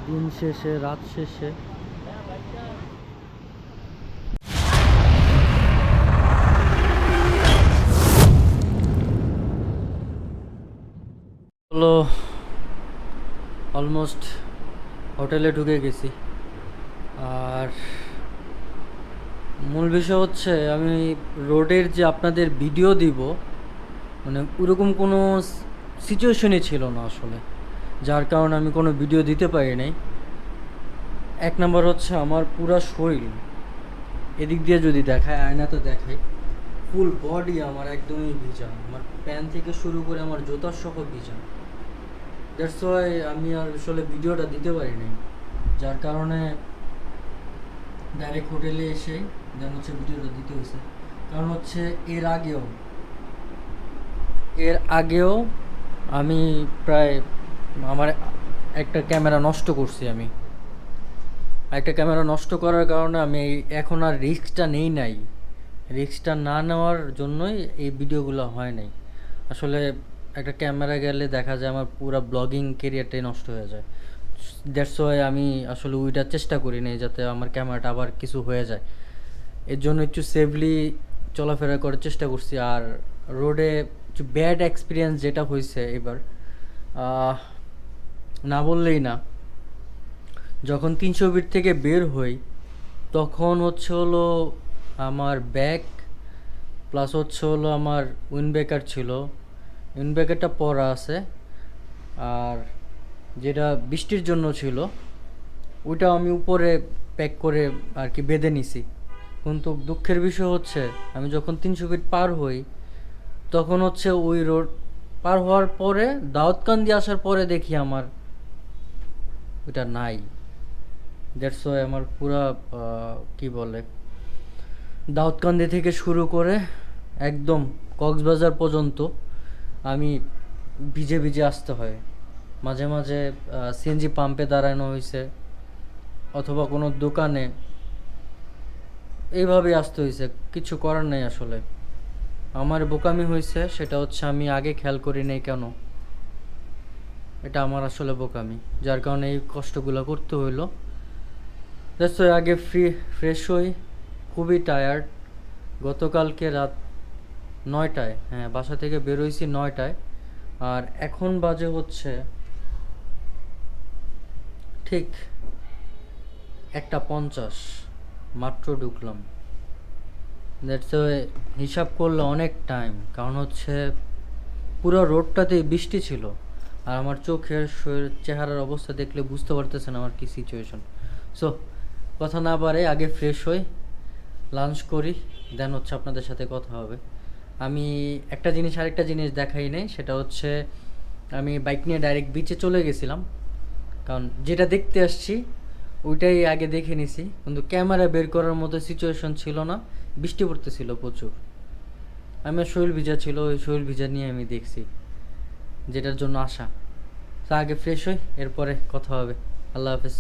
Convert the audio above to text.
দিন শেষে রাত শেষে হলো অলমোস্ট হোটেলে ঢুকে গেছি। আর মূল বিষয় হচ্ছে আমি রোডের যে আপনাদের ভিডিও দিব মানে ওরকম কোনো সিচুয়েশনই ছিল না আসলে, যার কারণে আমি কোনো ভিডিও দিতে পারি নাই। এক নম্বর হচ্ছে আমার পুরা শরীর এদিক দিয়ে যদি দেখায়, আয়নাতে দেখায়, ফুল বডি আমার একদমই ভিজা, আমার প্যান্ট থেকে শুরু করে আমার জুতার সহ ভিজা। দ্যাটস ওয়াই আমি আর আসলে ভিডিওটা দিতে পারি নাই, যার কারণে ডাইরেক্ট হোটেলে এসে দেন হচ্ছে ভিডিওটা দিতে হয়েছে। কারণ হচ্ছে এর আগেও আমি প্রায় আমার একটা ক্যামেরা নষ্ট করছি। আমি একটা ক্যামেরা নষ্ট করার কারণে আমি এখন আর রিস্কটা নেই নাই। রিস্কটা না নেওয়ার জন্যই এই ভিডিওগুলো হয় নাই। আসলে একটা ক্যামেরা গেলে দেখা যায় আমার পুরো ব্লগিং কেরিয়ারটাই নষ্ট হয়ে যায়। দ্যাটস ওয়াই আমি আসলে ওইটার চেষ্টা করি নাই যাতে আমার ক্যামেরাটা আবার কিছু হয়ে যায়। এর জন্য একটু সেফলি চলাফেরা করার চেষ্টা করছি। আর রোডে একটু ব্যাড এক্সপিরিয়েন্স যেটা হয়েছে এবার, না বললেই না। যখন 300 ফিট থেকে বের হই তখন হচ্ছে হলো আমার ব্যাগ প্লাস হচ্ছে হলো আমার উইন্ডব্রেকার ছিল, উইন্ডব্রেকারটা পরা আছে। আর যেটা বৃষ্টির জন্য ছিল ওইটা আমি উপরে প্যাক করে আর কি বেঁধে নিছি। কিন্তু দুঃখের বিষয় হচ্ছে আমি যখন 300 ফিট পার হই তখন হচ্ছে ওই রোড পার হওয়ার পরে দাউদকান্দি আসার পরে দেখি আমার ওইটা নাই। দ্যাটস ওয়াই আমার পুরা কি বলে দাউদকান্দি থেকে শুরু করে একদম কক্সবাজার পর্যন্ত আমি ভিজে ভিজে আসতে হয়। মাঝে মাঝে সিএনজি পাম্পে দাঁড়ানো হয়েছে অথবা কোনো দোকানে, এইভাবেই আসতে হয়েছে। কিছু করার নেই আসলে। আমার বোকামি হয়েছে, সেটা হচ্ছে আমি আগে খেয়াল করি নাই কেন, এটা আমার আসলে বোকামি, যার কারণে এই কষ্টগুলো করতে হইলো। দ্যাটস ওয়াই আগে ফ্রেশ হই। খুবই টায়ার্ড। গতকালকে রাত 9টায়, হ্যাঁ, বাসা থেকে বেরোইছি 9টায়। আর এখন বাজে হচ্ছে ঠিক 1:50, মাত্র ঢুকলাম। দ্যাটস ওয়াই হিসাব করলে অনেক টাইম, কারণ হচ্ছে পুরো রোডটাতেই বৃষ্টি ছিল। আর আমার চোখের চেহারার অবস্থা দেখলে বুঝতে পারতেছেন আমার কি সিচুয়েশন। সো কথা না বাড়ে আগে ফ্রেশ হই, লাঞ্চ করি, দেন হচ্ছে আপনাদের সাথে কথা হবে। আমি আরেকটা জিনিস দেখাই নাই, সেটা হচ্ছে আমি বাইক নিয়ে ডাইরেক্ট বিচে চলে গেছিলাম। কারণ যেটা দেখতে আসছি ওইটাই আগে দেখে নিছি, কিন্তু ক্যামেরা বের করার মতো সিচুয়েশন ছিল না, বৃষ্টি পড়তেছিল প্রচুর। আমার শরীর ভিজা ছিল, ওই শরীর ভিজা নিয়ে আমি দেখছি যেটার জন্য আসা। তা আগে ফ্রেশ হই, এরপরে কথা হবে। আল্লাহ হাফেজ।